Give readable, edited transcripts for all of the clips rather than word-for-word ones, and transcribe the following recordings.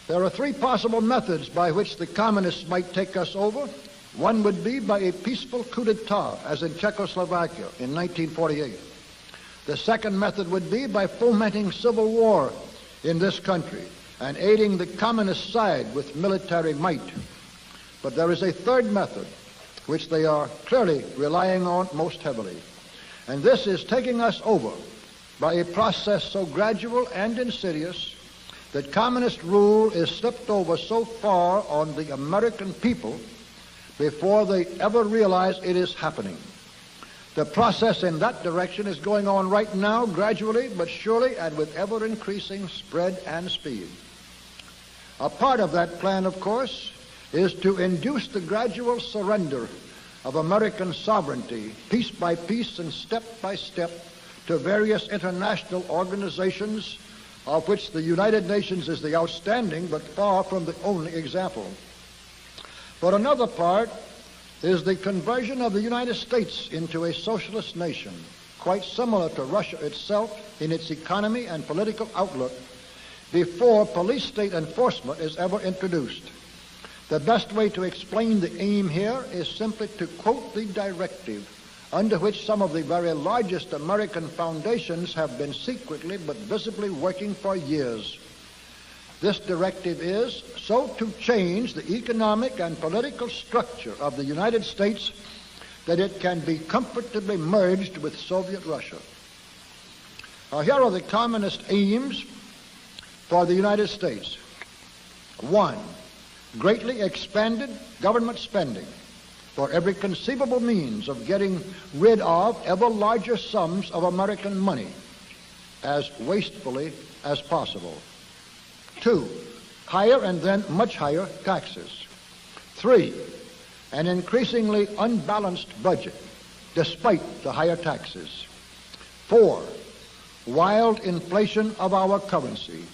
There are three possible methods by which the communists might take us over. One would be by a peaceful coup d'etat, as in Czechoslovakia in 1948. The second method would be by fomenting civil war in this country and aiding the communist side with military might. But there is a third method which they are clearly relying on most heavily, and this is taking us over by a process so gradual and insidious that communist rule is slipped over so far on the American people before they ever realize it is happening. The process in that direction is going on right now, gradually but surely, and with ever-increasing spread and speed. A part of that plan, of course, is to induce the gradual surrender of American sovereignty, piece by piece and step by step, to various international organizations, of which the United Nations is the outstanding but far from the only example. But another part is the conversion of the United States into a socialist nation, quite similar to Russia itself in its economy and political outlook, before police state enforcement is ever introduced. The best way to explain the aim here is simply to quote the directive under which some of the very largest American foundations have been secretly but visibly working for years. This directive is so to change the economic and political structure of the United States that it can be comfortably merged with Soviet Russia. Now, here are the communist aims for the United States. 1. Greatly expanded government spending for every conceivable means of getting rid of ever larger sums of American money as wastefully as possible. 2. Higher and then much higher taxes. 3. An increasingly unbalanced budget despite the higher taxes. 4. Wild inflation of our currency.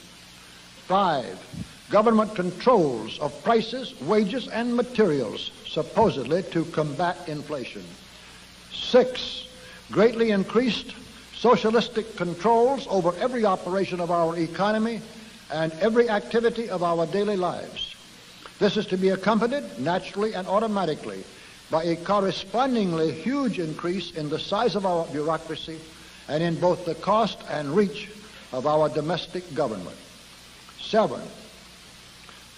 5. Government controls of prices, wages, and materials, supposedly to combat inflation. 6. Greatly increased socialistic controls over every operation of our economy and every activity of our daily lives. This is to be accompanied naturally and automatically by a correspondingly huge increase in the size of our bureaucracy and in both the cost and reach of our domestic government. 7.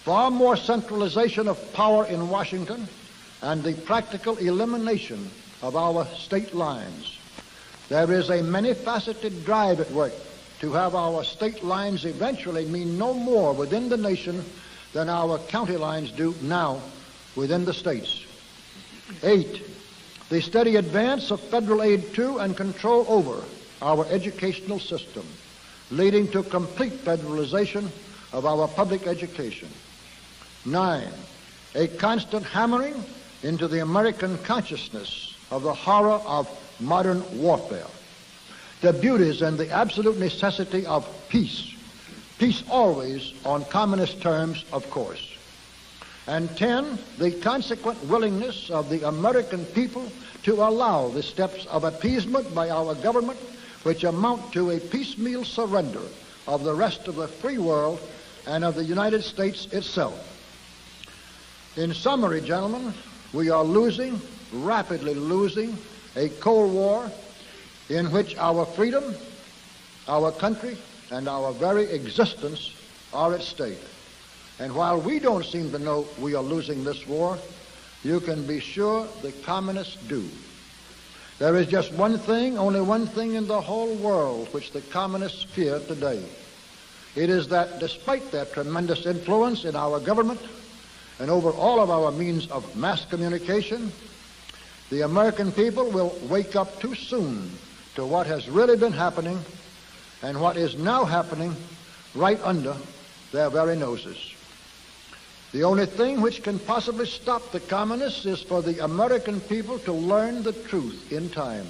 Far more centralization of power in Washington and the practical elimination of our state lines. There is a many-faceted drive at work to have our state lines eventually mean no more within the nation than our county lines do now within the states. 8. The steady advance of federal aid to and control over our educational system, leading to complete federalization of our public education. 9. A constant hammering into the American consciousness of the horror of modern warfare, the beauties and the absolute necessity of peace, peace always on communist terms, of course. And 10, the consequent willingness of the American people to allow the steps of appeasement by our government which amount to a piecemeal surrender of the rest of the free world and of the United States itself. In summary, gentlemen, we are losing, rapidly losing, a Cold War in which our freedom, our country, and our very existence are at stake. And while we don't seem to know we are losing this war, you can be sure the communists do. There is just one thing, only one thing in the whole world which the communists fear today. It is that despite their tremendous influence in our government and over all of our means of mass communication, the American people will wake up too soon to what has really been happening and what is now happening right under their very noses. The only thing which can possibly stop the communists is for the American people to learn the truth in time.